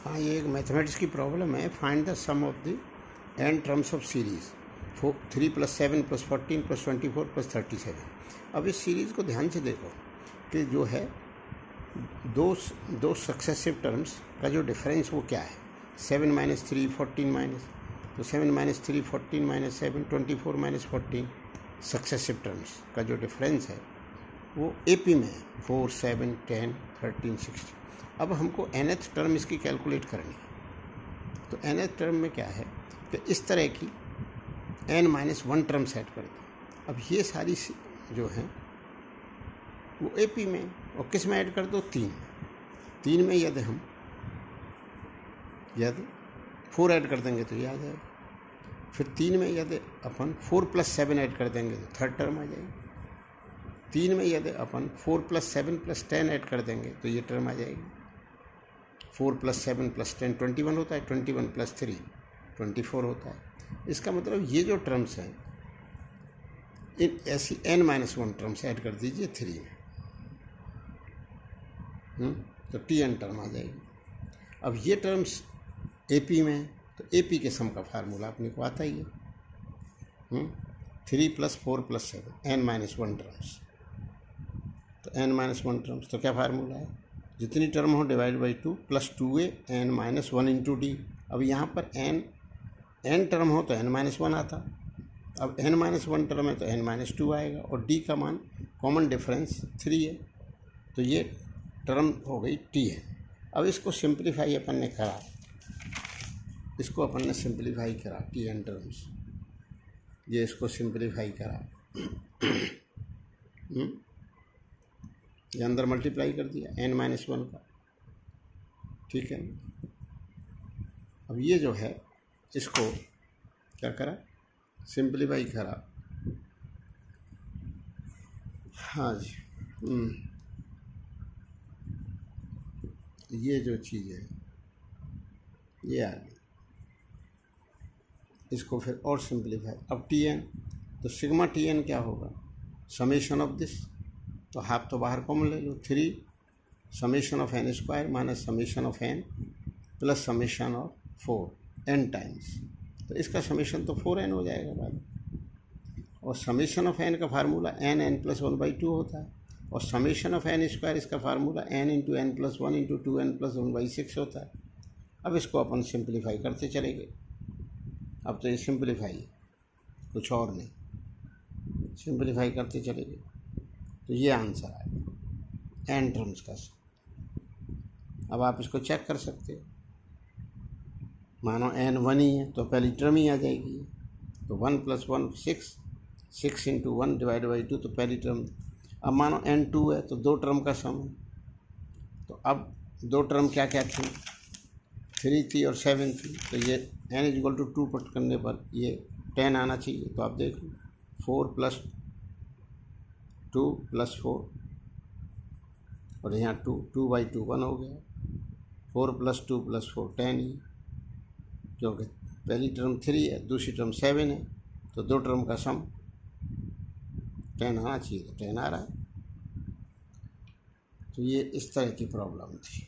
हाँ, ये एक मैथमेटिक्स की प्रॉब्लम है। Find the sum of the N terms of series 3 + 7 + 14 + 24 + 37। अब इस सीरीज़ को ध्यान से देखो कि जो है दो सक्सेसिव टर्म्स का जो डिफरेंस वो क्या है। 7 - 3 14 माइनस, तो 7 - 3 14 - 7 24 - 14 सक्सेसिव टर्म्स का जो डिफरेंस है वो एपी में है 4 7 10 13 16। अब हमको nth टर्म इसकी कैलकुलेट करनी है। तो nth टर्म में क्या है कि इस तरह की n-1 टर्म सेट कर दो। अब ये सारी जो हैं वो एपी में, और किस में ऐड कर दो? 3 में यदि 4 ऐड कर देंगे तो ये आ जाएगा। फिर 3 में यदि अपन 4 + 7 ऐड कर देंगे तो थर्ड टर्म आ जाएगी। 3 में यदि अपन 4 + 7 + 10 ऐड कर देंगे तो ये टर्म आ जाएगी। 4 + 7 + 10 21 होता है, 21 + 3 24 होता है। इसका मतलब ये जो टर्म्स हैं इन ऐसी n-1 टर्म्स ऐड कर दीजिए 3 में, तो tn टर्म आ जाएगी। अब ये टर्म्स एपी में, तो एपी के सम का फार्मूला अपने को आता ही है। 3 + 4 + 7 n-1 टर्म्स। तो n-1 टर्म्स तो क्या फार्मूला है? जितनी टर्म हो divide by 2 + 2a n-1 × d। अब यहाँ पर n टर्म हो तो n-1 आता। अब n-1 टर्म है तो n-2 आएगा, और d का मान कॉमन डिफरेंस 3 है, तो ये टर्म हो गई tn। अब इसको सिंप्लीफाई अपन ने करा, tn टर्म्स, ये इसको सिंप्लीफाई करा, ये अंदर मल्टीप्लाई कर दिया n-1 का, ठीक है। अब ये जो है इसको क्या करा? सिंप्लीफाई करा। हाँ जी, ये जो चीज़ है ये आ गई। इसको फिर और सिंप्लीफाई। अब tn, तो सिग्मा tn क्या होगा? समेशन ऑफ दिस, तो हाफ तो बाहर कॉमन ले लो, 3 summation of n² - summation of n + summation of 4 n times. तो इसका समेशन तो 4n हो जाएगा भाई, और समेशन ऑफ n का फार्मूला n + 1/2 होता है, और समेशन ऑफ n² इसका फार्मूला n × n + 1 × 2n + 1/6 होता है। अब इसको अपन सिंप्लीफाई करते चलेंगे। अब तो ये सिंप्लीफाई है, कुछ और नहीं, सिंप्लीफाई करते चलेंगे तो ये आंसर आएगा n टर्म्स का। अब आप इसको चेक कर सकते हो, मानो n 1 ही है तो पहली टर्म ही आ जाएगी, तो 1 + 1 6 × 1 / 2, तो पहली टर्म। अब मानो n 2 है तो 2 टर्म का सम है, तो अब 2 टर्म क्या क्या थी? 3 थी और 7 थी, तो ये n = 2 पुट करने पर ये 10 आना चाहिए। तो आप देख लो 4 + 2 + 4, और यहाँ 2/2 1 हो गया। 4 + 2 + 4 10 ही, क्योंकि पहली टर्म 3 है, दूसरी टर्म 7 है, तो 2 टर्म का सम 10 आना चाहिए, तो 10 आ रहा है। तो ये इस तरह की प्रॉब्लम थी।